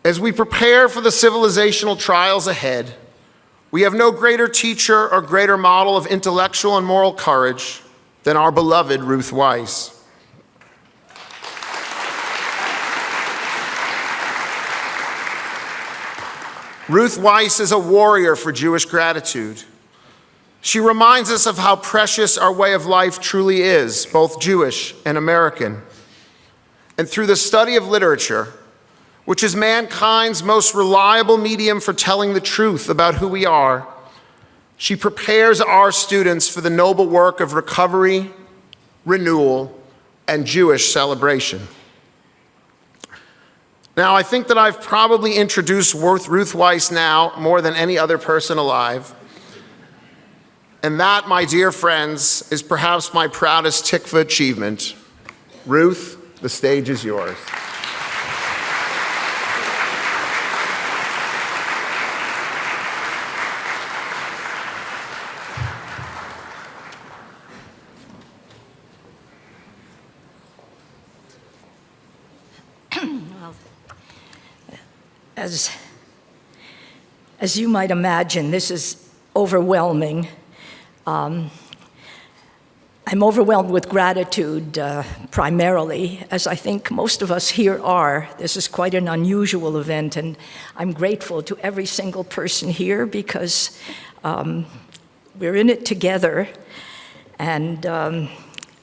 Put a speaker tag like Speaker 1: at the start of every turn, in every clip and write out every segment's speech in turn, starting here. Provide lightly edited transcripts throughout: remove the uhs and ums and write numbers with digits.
Speaker 1: As we prepare for the civilizational trials ahead, we have no greater teacher or greater model of intellectual and moral courage than our beloved Ruth Wisse. Ruth Wisse is a warrior for Jewish gratitude. She reminds us of how precious our way of life truly is, both Jewish and American. And through the study of literature, which is mankind's most reliable medium for telling the truth about who we are, she prepares our students for the noble work of recovery, renewal, and Jewish celebration. Now, I think that I've probably introduced Ruth Wisse now more than any other person alive. And that, my dear friends, is perhaps my proudest Tikvah achievement. Ruth, the stage is yours.
Speaker 2: As you might imagine, this is overwhelming. I'm overwhelmed with gratitude, primarily, as I think most of us here are. This is quite an unusual event, and I'm grateful to every single person here because we're in it together, and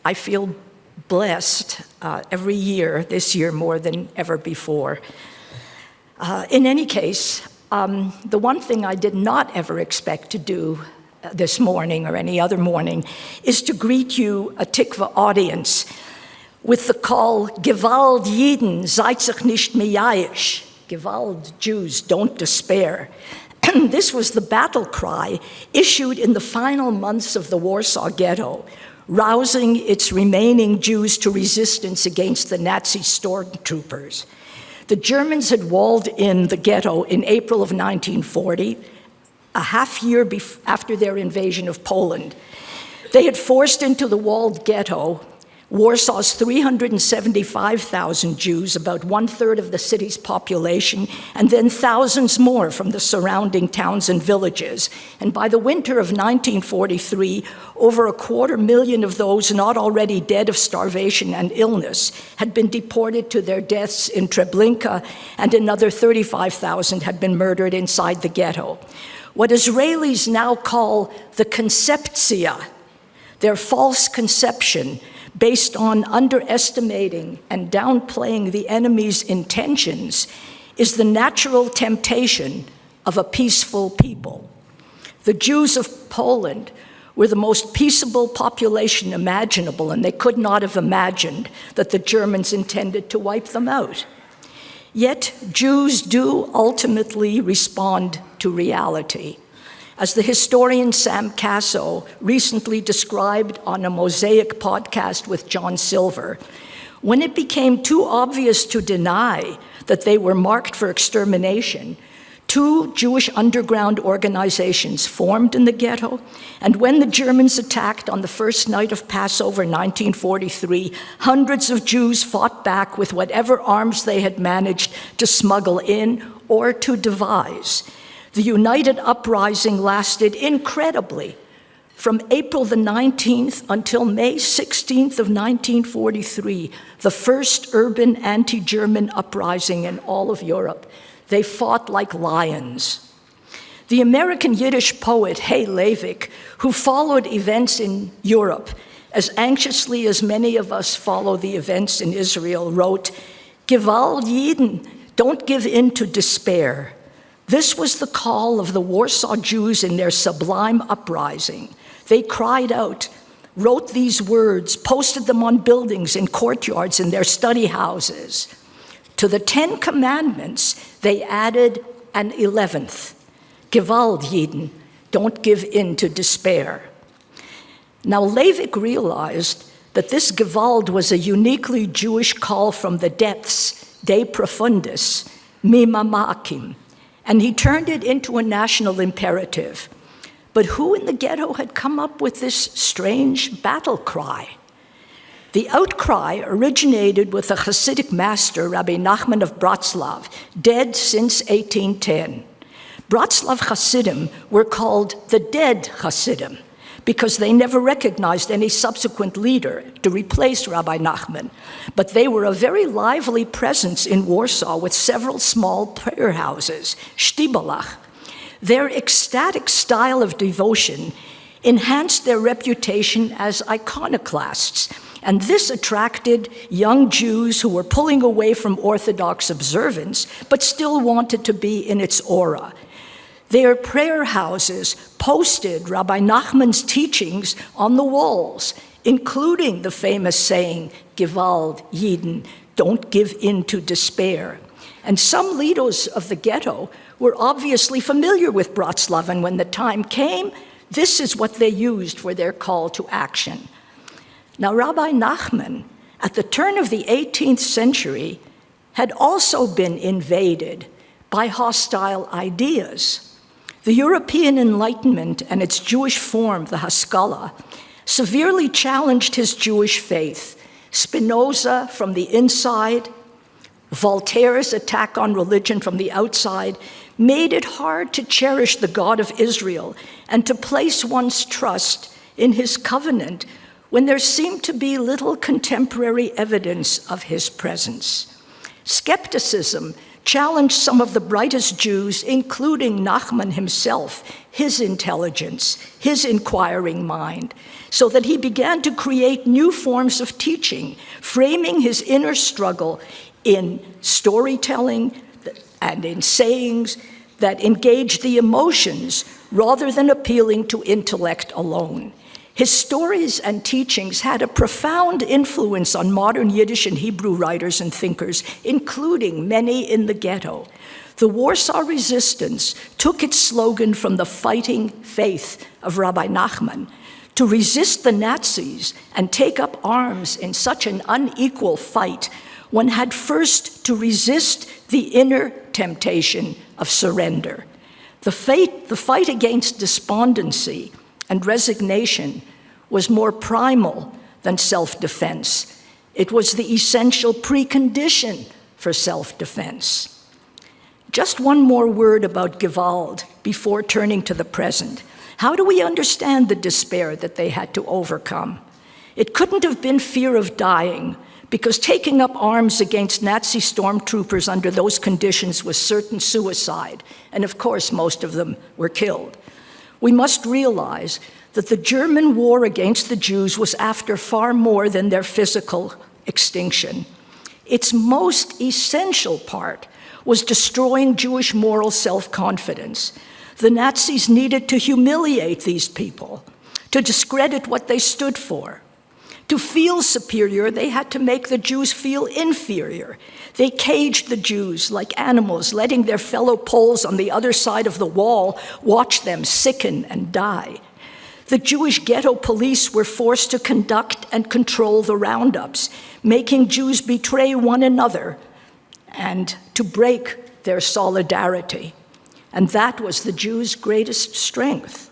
Speaker 2: I feel blessed every year, this year more than ever before. In any case, the one thing I did not ever expect to do this morning or any other morning is to greet you, a Tikvah audience, with the call, Gewalt Jiden, seid sich nicht meyaish. Gewalt, Jews, don't despair. This was the battle cry issued in the final months of the Warsaw Ghetto, rousing its remaining Jews to resistance against the Nazi stormtroopers. The Germans had walled in the ghetto in April of 1940, a half year after their invasion of Poland. They had forced into the walled ghetto Warsaw's 375,000 Jews, about 1/3 of the city's population, and then thousands more from the surrounding towns and villages. And by the winter of 1943, over 250,000 of those not already dead of starvation and illness had been deported to their deaths in Treblinka, and another 35,000 had been murdered inside the ghetto. What Israelis now call the koncepcja, their false conception, based on underestimating and downplaying the enemy's intentions, is the natural temptation of a peaceful people. The Jews of Poland were the most peaceable population imaginable, and they could not have imagined that the Germans intended to wipe them out. Yet Jews do ultimately respond to reality. As the historian Sam Casso recently described on a Mosaic podcast with John Silver, when it became too obvious to deny that they were marked for extermination, 2 Jewish underground organizations formed in the ghetto, and when the Germans attacked on the first night of Passover 1943, hundreds of Jews fought back with whatever arms they had managed to smuggle in or to devise. The united uprising lasted incredibly from April the 19th until May 16th of 1943, the first urban anti-German uprising in all of Europe. They fought like lions. The American Yiddish poet Hay Levick, who followed events in Europe as anxiously as many of us follow the events in Israel, wrote, Gewalt Jiden, don't give in to despair. This was the call of the Warsaw Jews in their sublime uprising. They cried out, wrote these words, posted them on buildings and courtyards in their study houses. To the 10 commandments, they added an 11th, Gewalt Jiden, don't give in to despair. Now, Levick realized that this Gewalt was a uniquely Jewish call from the depths, de profundis, mimamakim, and he turned it into a national imperative. But who in the ghetto had come up with this strange battle cry? The outcry originated with a Hasidic master, Rabbi Nachman of Bratslav, dead since 1810. Bratslav Hasidim were called the dead Hasidim because they never recognized any subsequent leader to replace Rabbi Nachman. But they were a very lively presence in Warsaw with several small prayer houses, shtibalach. Their ecstatic style of devotion enhanced their reputation as iconoclasts, and this attracted young Jews who were pulling away from Orthodox observance, but still wanted to be in its aura. Their prayer houses posted Rabbi Nachman's teachings on the walls, including the famous saying, Gewalt, Yidden, don't give in to despair. And some leaders of the ghetto were obviously familiar with Bratslav, and when the time came, this is what they used for their call to action. Now, Rabbi Nachman, at the turn of the 18th century, had also been invaded by hostile ideas. The European Enlightenment and its Jewish form, the Haskalah, severely challenged his Jewish faith. Spinoza from the inside, Voltaire's attack on religion from the outside made it hard to cherish the God of Israel and to place one's trust in his covenant when there seemed to be little contemporary evidence of his presence. Skepticism challenged some of the brightest Jews, including Nachman himself, his intelligence, his inquiring mind, so that he began to create new forms of teaching, framing his inner struggle in storytelling and in sayings that engaged the emotions rather than appealing to intellect alone. His stories and teachings had a profound influence on modern Yiddish and Hebrew writers and thinkers, including many in the ghetto. The Warsaw Resistance took its slogan from the fighting faith of Rabbi Nachman. To resist the Nazis and take up arms in such an unequal fight, one had first to resist the inner temptation of surrender. The fight against despondency and resignation was more primal than self-defense. It was the essential precondition for self-defense. Just one more word about Gewalt before turning to the present. How do we understand the despair that they had to overcome? It couldn't have been fear of dying, because taking up arms against Nazi stormtroopers under those conditions was certain suicide, and of course most of them were killed. We must realize that the German war against the Jews was after far more than their physical extinction. Its most essential part was destroying Jewish moral self-confidence. The Nazis needed to humiliate these people, to discredit what they stood for. To feel superior, they had to make the Jews feel inferior. They caged the Jews like animals, letting their fellow Poles on the other side of the wall watch them sicken and die. The Jewish ghetto police were forced to conduct and control the roundups, making Jews betray one another and to break their solidarity. And that was the Jews' greatest strength.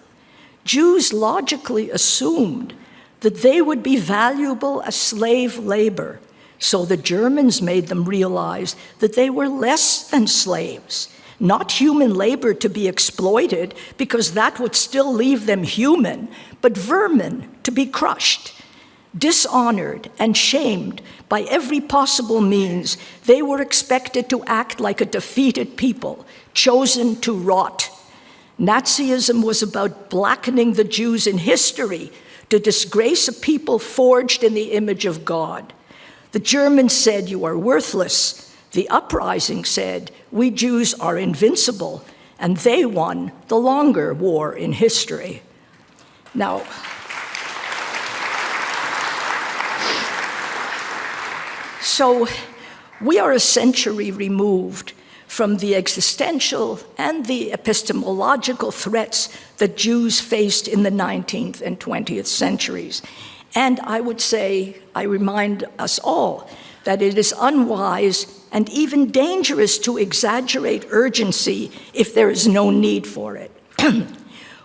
Speaker 2: Jews logically assumed that they would be valuable as slave labor, so the Germans made them realize that they were less than slaves, not human labor to be exploited, because that would still leave them human, but vermin to be crushed. Dishonored and shamed by every possible means, they were expected to act like a defeated people, chosen to rot. Nazism was about blackening the Jews in history to disgrace a people forged in the image of God. The Germans said, "You are worthless." The uprising said, "We Jews are invincible," and they won the longer war in history. Now, so we are a century removed from the existential and the epistemological threats that Jews faced in the 19th and 20th centuries. And I would say, I remind us all, that it is unwise and even dangerous to exaggerate urgency if there is no need for it.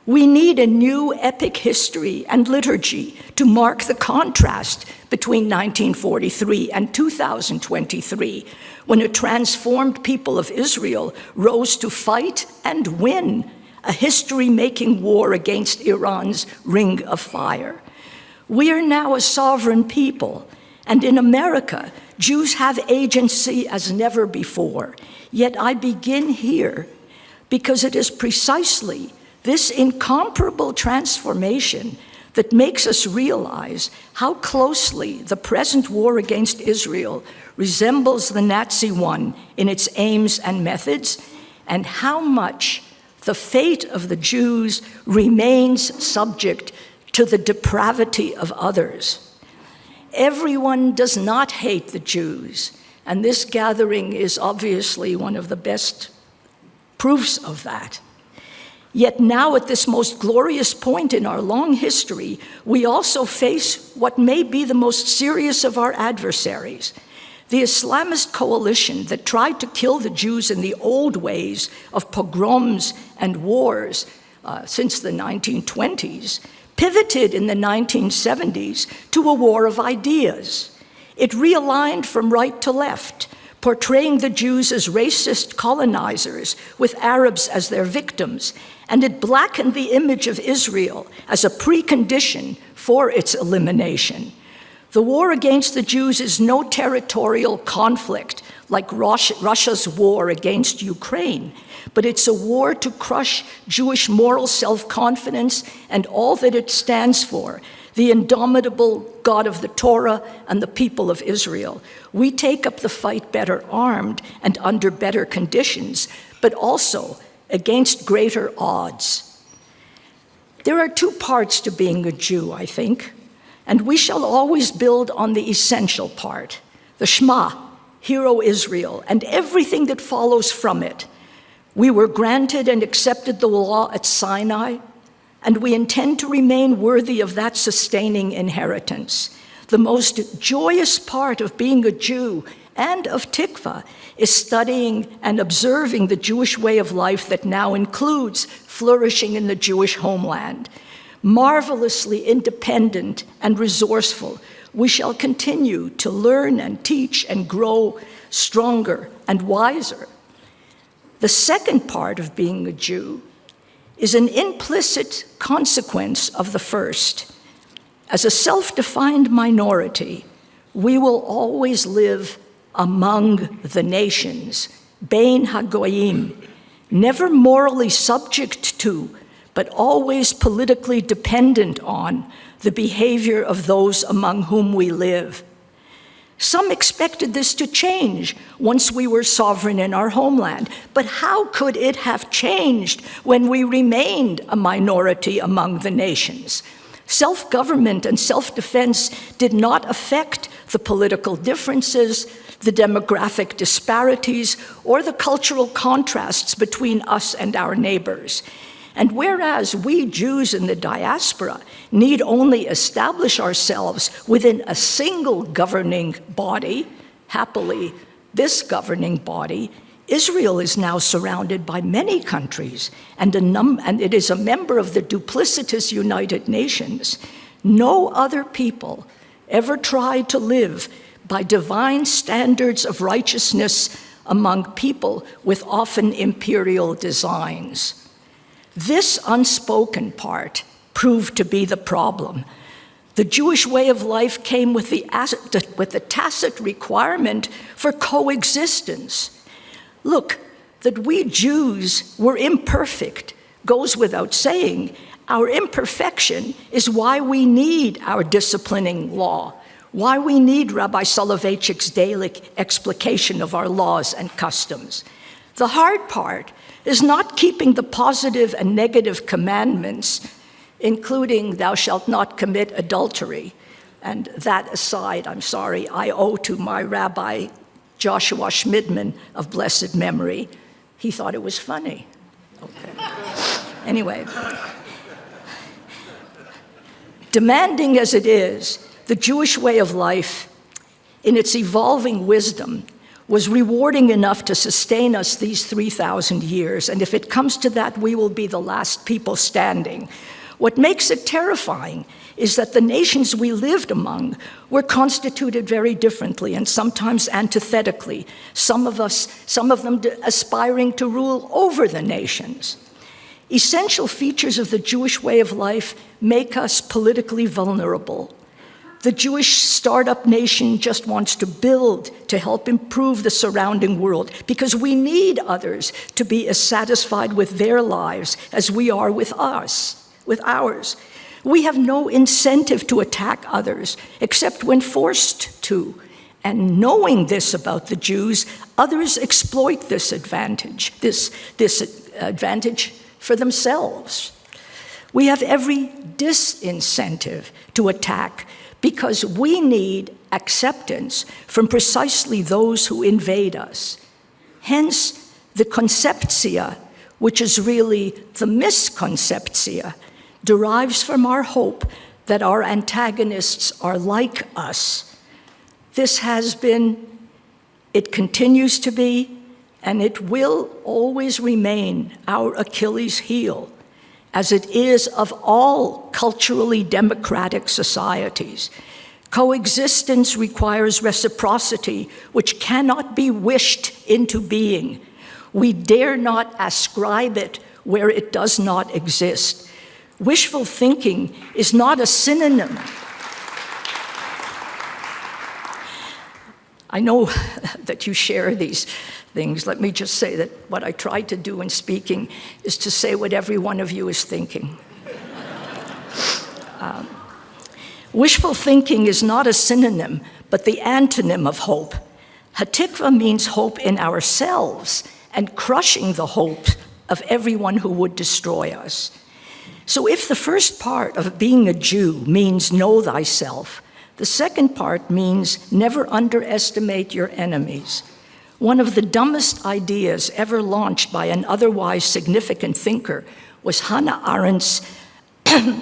Speaker 2: We need a new epic history and liturgy to mark the contrast between 1943 and 2023, when a transformed people of Israel rose to fight and win a history-making war against Iran's Ring of Fire. We are now a sovereign people, and in America, Jews have agency as never before. Yet I begin here because it is precisely this incomparable transformation that makes us realize how closely the present war against Israel resembles the Nazi one in its aims and methods, and how much the fate of the Jews remains subject to the depravity of others. Everyone does not hate the Jews, and this gathering is obviously one of the best proofs of that. Yet now, at this most glorious point in our long history, we also face what may be the most serious of our adversaries. The Islamist coalition that tried to kill the Jews in the old ways of pogroms and wars since the 1920s pivoted in the 1970s to a war of ideas. It realigned from right to left, portraying the Jews as racist colonizers with Arabs as their victims, and it blackened the image of Israel as a precondition for its elimination. The war against the Jews is no territorial conflict like Russia's war against Ukraine, but it's a war to crush Jewish moral self-confidence and all that it stands for, the indomitable God of the Torah and the people of Israel. We take up the fight better armed and under better conditions, but also against greater odds. There are two parts to being a Jew, I think, and we shall always build on the essential part, the Shema, Hear, O Israel, and everything that follows from it. We were granted and accepted the law at Sinai, and we intend to remain worthy of that sustaining inheritance. The most joyous part of being a Jew and of Tikvah is studying and observing the Jewish way of life that now includes flourishing in the Jewish homeland. Marvelously independent and resourceful, we shall continue to learn and teach and grow stronger and wiser. The second part of being a Jew is an implicit consequence of the first. As a self-defined minority, we will always live among the nations, Bein HaGoyim, never morally subject to, but always politically dependent on the behavior of those among whom we live. Some expected this to change once we were sovereign in our homeland, but how could it have changed when we remained a minority among the nations? Self-government and self-defense did not affect the political differences, the demographic disparities, or the cultural contrasts between us and our neighbors. And whereas we Jews in the diaspora need only establish ourselves within a single governing body, happily, this governing body, Israel is now surrounded by many countries, and it is a member of the duplicitous United Nations. No other people ever tried to live by divine standards of righteousness among people with often imperial designs. This unspoken part proved to be the problem. The Jewish way of life came with the tacit requirement for coexistence. Look, that we Jews were imperfect goes without saying. Our imperfection is why we need our disciplining law, why we need Rabbi Soloveitchik's daily explication of our laws and customs. The hard part is not keeping the positive and negative commandments, including thou shalt not commit adultery. And that aside, I'm sorry, I owe to my Rabbi Joshua Schmidman of blessed memory. He thought it was funny. Okay. Anyway, demanding as it is, the Jewish way of life, in its evolving wisdom, was rewarding enough to sustain us these 3,000 years, and if it comes to that, we will be the last people standing. What makes it terrifying is that the nations we lived among were constituted very differently and sometimes antithetically, some of them aspiring to rule over the nations. Essential features of the Jewish way of life make us politically vulnerable. The Jewish startup nation just wants to build to help improve the surrounding world because we need others to be as satisfied with their lives as we are with ours. We have no incentive to attack others except when forced to. And knowing this about the Jews, others exploit this advantage for themselves. We have every disincentive to attack because we need acceptance from precisely those who invade us. Hence, the conceptia, which is really the misconceptia, derives from our hope that our antagonists are like us. This has been, it continues to be, and it will always remain our Achilles heel, as it is of all culturally democratic societies. Coexistence requires reciprocity, which cannot be wished into being. We dare not ascribe it where it does not exist. Wishful thinking is not a synonym. I know that you share these things. Let me just say that what I try to do in speaking is to say what every one of you is thinking. Wishful thinking is not a synonym, but the antonym of hope. Tikvah means hope in ourselves and crushing the hope of everyone who would destroy us. So if the first part of being a Jew means know thyself, the second part means never underestimate your enemies. One of the dumbest ideas ever launched by an otherwise significant thinker was Hannah Arendt's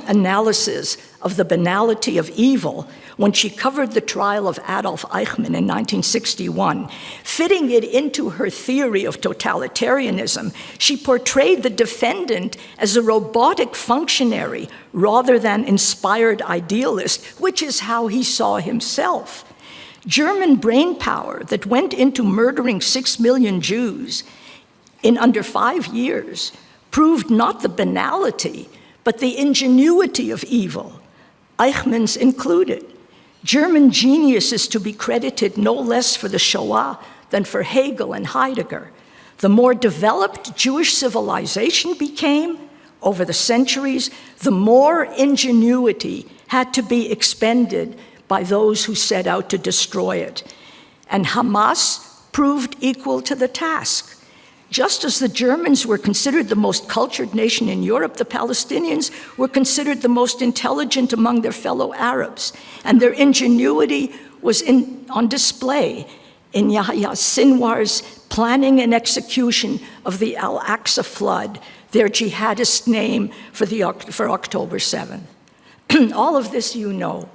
Speaker 2: analysis of the banality of evil when she covered the trial of Adolf Eichmann in 1961. Fitting it into her theory of totalitarianism, she portrayed the defendant as a robotic functionary rather than inspired idealist, which is how he saw himself. German brainpower that went into murdering 6 million Jews in under 5 years proved not the banality, but the ingenuity of evil, Eichmann's included. German genius is to be credited no less for the Shoah than for Hegel and Heidegger. The more developed Jewish civilization became over the centuries, the more ingenuity had to be expended by those who set out to destroy it. And Hamas proved equal to the task. Just as the Germans were considered the most cultured nation in Europe, the Palestinians were considered the most intelligent among their fellow Arabs, and their ingenuity was on display in Yahya Sinwar's planning and execution of the Al-Aqsa flood, their jihadist name for October 7th. All of this you know,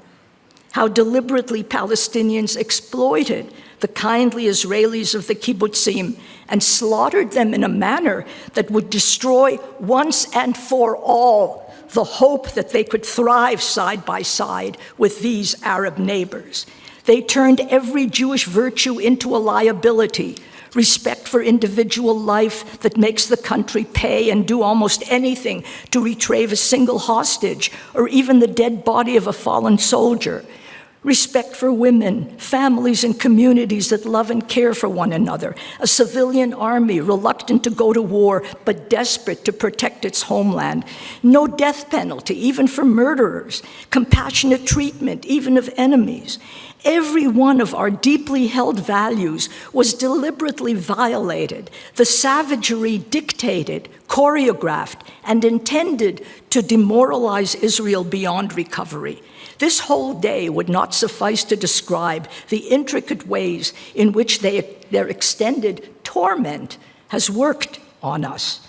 Speaker 2: how deliberately Palestinians exploited the kindly Israelis of the kibbutzim and slaughtered them in a manner that would destroy once and for all the hope that they could thrive side by side with these Arab neighbors. They turned every Jewish virtue into a liability, respect for individual life that makes the country pay and do almost anything to retrieve a single hostage or even the dead body of a fallen soldier. Respect for women, families, and communities that love and care for one another. A civilian army reluctant to go to war, but desperate to protect its homeland. No death penalty, even for murderers. Compassionate treatment, even of enemies. Every one of our deeply held values was deliberately violated. The savagery dictated, choreographed, and intended to demoralize Israel beyond recovery. This whole day would not suffice to describe the intricate ways in which their extended torment has worked on us.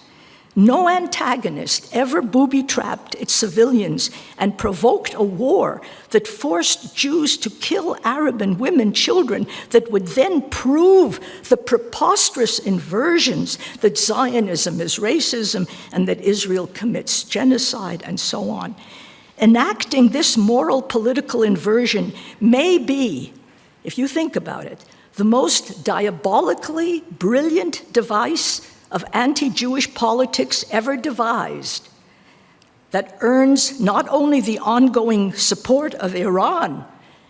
Speaker 2: No antagonist ever booby-trapped its civilians and provoked a war that forced Jews to kill Arab and women, children, that would then prove the preposterous inversions that Zionism is racism and that Israel commits genocide and so on. Enacting this moral political inversion may be, if you think about it, the most diabolically brilliant device of anti-Jewish politics ever devised, that earns not only the ongoing support of Iran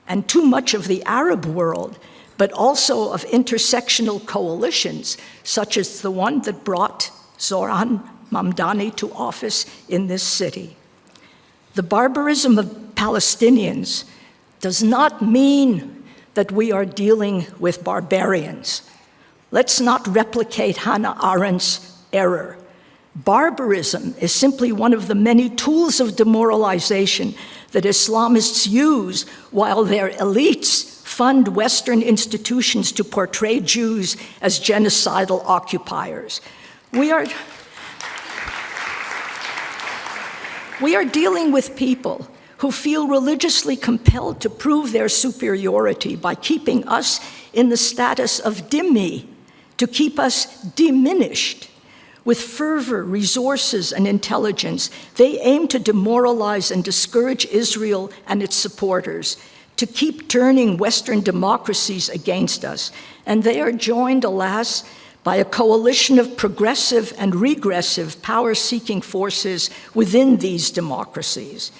Speaker 2: and too much of the Arab world, but also of intersectional coalitions, such as the one that brought Zoran Mamdani to office in this city. The barbarism of Palestinians does not mean that we are dealing with barbarians. Let's not replicate Hannah Arendt's error. Barbarism is simply one of the many tools of demoralization that Islamists use while their elites fund Western institutions to portray Jews as genocidal occupiers. We are dealing with people who feel religiously compelled to prove their superiority by keeping us in the status of dhimmi, to keep us diminished. With fervor, resources, and intelligence, they aim to demoralize and discourage Israel and its supporters, to keep turning Western democracies against us. And they are joined, alas, by a coalition of progressive and regressive power-seeking forces within these democracies.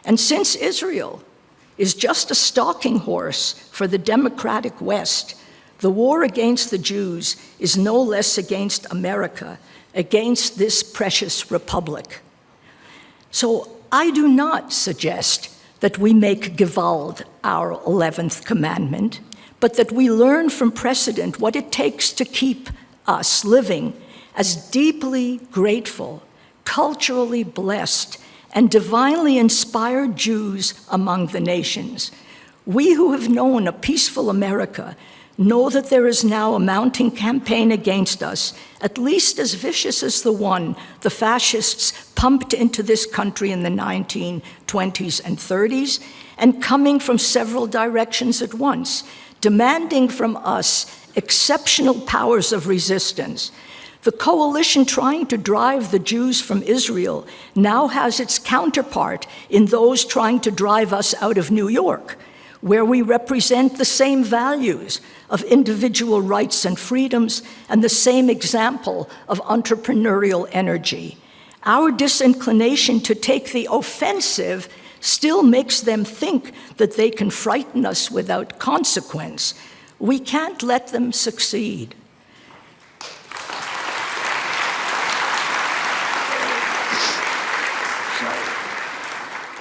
Speaker 2: And since Israel is just a stalking horse for the democratic West, the war against the Jews is no less against America, against this precious republic. So I do not suggest that we make Gewalt our 11th commandment, but that we learn from precedent what it takes to keep us living as deeply grateful, culturally blessed, and divinely inspired Jews among the nations. We who have known a peaceful America know that there is now a mounting campaign against us, at least as vicious as the one the fascists pumped into this country in the 1920s and 30s, and coming from several directions at once, demanding from us exceptional powers of resistance. The coalition trying to drive the Jews from Israel now has its counterpart in those trying to drive us out of New York, where we represent the same values of individual rights and freedoms and the same example of entrepreneurial energy. Our disinclination to take the offensive still makes them think that they can frighten us without consequence. We can't let them succeed.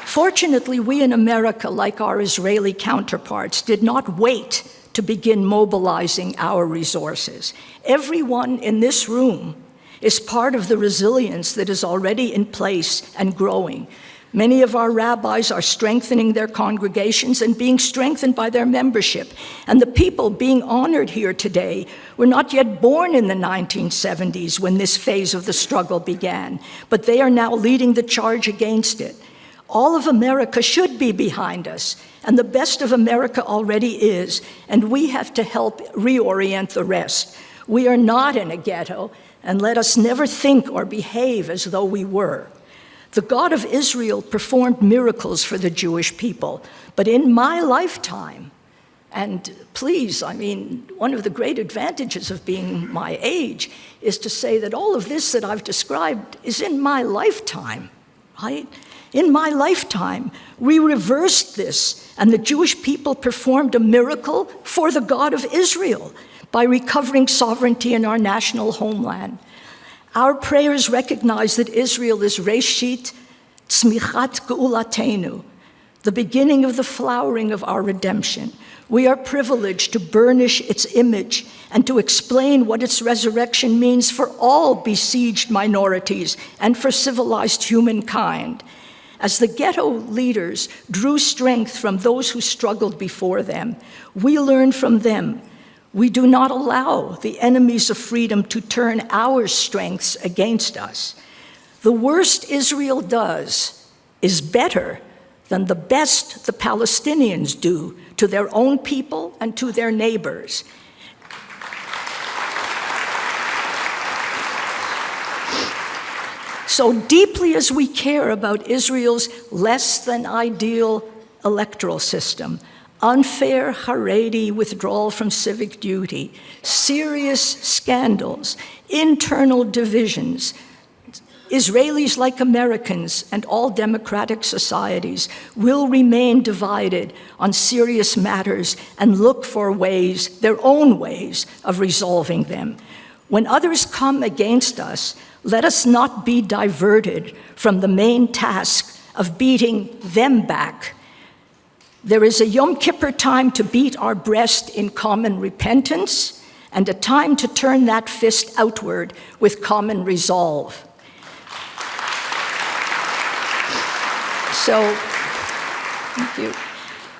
Speaker 2: Fortunately, we in America, like our Israeli counterparts, did not wait to begin mobilizing our resources. Everyone in this room is part of the resilience that is already in place and growing. Many of our rabbis are strengthening their congregations and being strengthened by their membership. And the people being honored here today were not yet born in the 1970s when this phase of the struggle began, but they are now leading the charge against it. All of America should be behind us, and the best of America already is, and we have to help reorient the rest. We are not in a ghetto, and let us never think or behave as though we were. The God of Israel performed miracles for the Jewish people, but in my lifetime, and please, one of the great advantages of being my age is to say that all of this that I've described is in my lifetime, right? In my lifetime, we reversed this, and the Jewish people performed a miracle for the God of Israel by recovering sovereignty in our national homeland. Our prayers recognize that Israel is Reshit Tzmichat Geulatenu, the beginning of the flowering of our redemption. We are privileged to burnish its image and to explain what its resurrection means for all besieged minorities and for civilized humankind. As the ghetto leaders drew strength from those who struggled before them, we learn from them. We do not allow the enemies of freedom to turn our strengths against us. The worst Israel does is better than the best the Palestinians do to their own people and to their neighbors. So deeply as we care about Israel's less than ideal electoral system, unfair Haredi withdrawal from civic duty, serious scandals, internal divisions, Israelis, like Americans and all democratic societies, will remain divided on serious matters and look for ways, their own ways, of resolving them. When others come against us, let us not be diverted from the main task of beating them back. There is a Yom Kippur time to beat our breast in common repentance, and a time to turn that fist outward with common resolve. Thank you.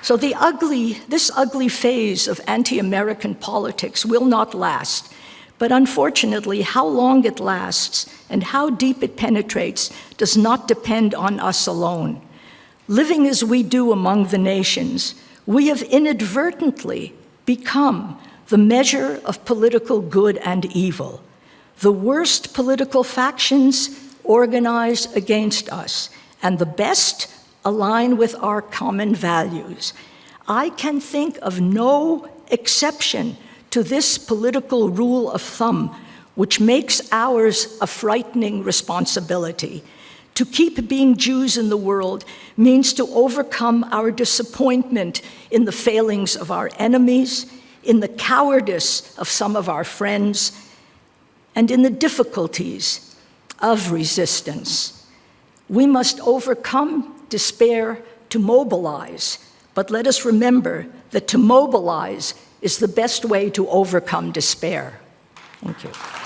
Speaker 2: So this ugly phase of anti-American politics will not last. But unfortunately, how long it lasts and how deep it penetrates does not depend on us alone. Living as we do among the nations, we have inadvertently become the measure of political good and evil. The worst political factions organize against us, and the best align with our common values. I can think of no exception to this political rule of thumb, which makes ours a frightening responsibility. To keep being Jews in the world means to overcome our disappointment in the failings of our enemies, in the cowardice of some of our friends, and in the difficulties of resistance. We must overcome despair to mobilize, but let us remember that to mobilize is the best way to overcome despair. Thank you.